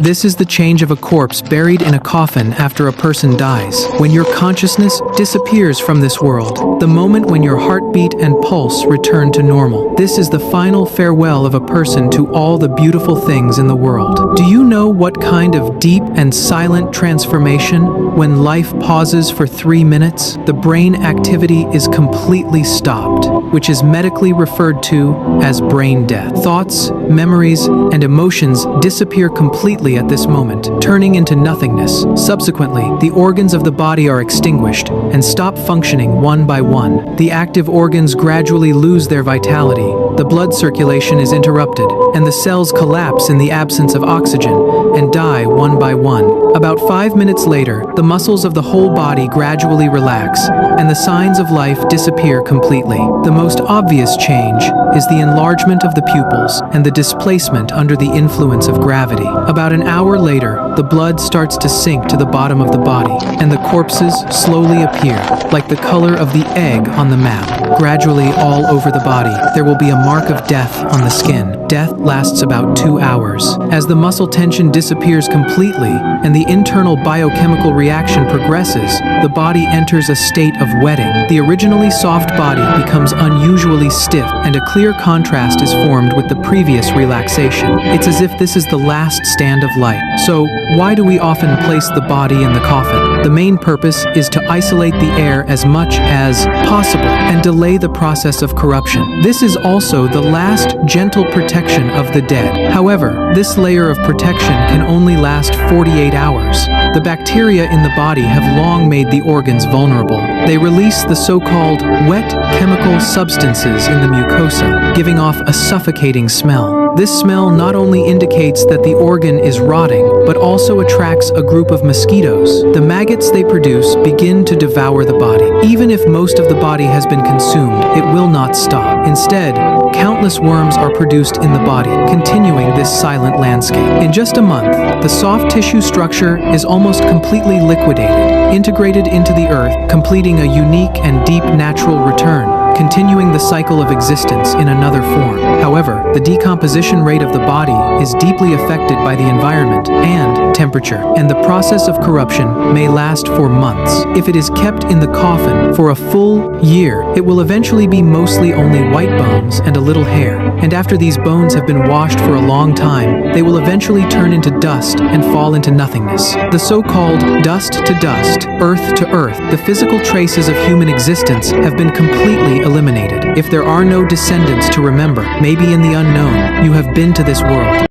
This is the change of a corpse buried in a coffin after a person dies. When your consciousness disappears from this world, the moment when your heartbeat and pulse return to normal. This is the final farewell of a person to all the beautiful things in the world. Do you know what kind of deep and silent transformation when life pauses for 3 minutes? The brain activity is completely stopped, which is medically referred to as brain death. Thoughts, memories, and emotions disappear completely at this moment, turning into nothingness. Subsequently, the organs of the body are extinguished and stop functioning one by one. The active organs gradually lose their vitality, the blood circulation is interrupted, and the cells collapse in the absence of oxygen and die one by one. About 5 minutes later, the muscles of the whole body gradually relax, and the signs of life disappear completely. The most obvious change is the enlargement of the pupils and the displacement under the influence of gravity. About an hour later, the blood starts to sink to the bottom of the body, and the corpses slowly appear, like the color of the egg on the map. Gradually, all over the body, there will be a mark of death on the skin. Death lasts about 2 hours. As the muscle tension disappears completely and the internal biochemical reaction progresses, the body enters a state of wetting. The originally soft body becomes unusually stiff, and a clear contrast is formed with the previous relaxation. It's as if this is the last stand of life. So, why do we often place the body in the coffin? The main purpose is to isolate the air as much as possible and delay the process of corruption. This is also the last gentle protection of the dead. However, this layer of protection can only last 48 hours. The bacteria in the body have long made the organs vulnerable. They release the so-called wet chemical substances in the mucosa, giving off a suffocating smell. This smell not only indicates that the organ is rotting, but also attracts a group of mosquitoes. The maggots they produce begin to devour the body. Even if most of the body has been consumed, it will not stop. Instead, countless worms are produced in the body, continuing this silent landscape. In just a month, the soft tissue structure is almost completely liquidated, integrated into the earth, completing a unique and deep natural return, continuing the cycle of existence in another form. However, the decomposition rate of the body is deeply affected by the environment and temperature, and the process of corruption may last for months. If it is kept in the coffin for a full year, it will eventually be mostly only white bones and a little hair, and after these bones have been washed for a long time, they will eventually turn into dust and fall into nothingness. The so-called dust to dust, earth to earth, the physical traces of human existence have been completely eliminated. If there are no descendants to remember, maybe in the unknown, you have been to this world.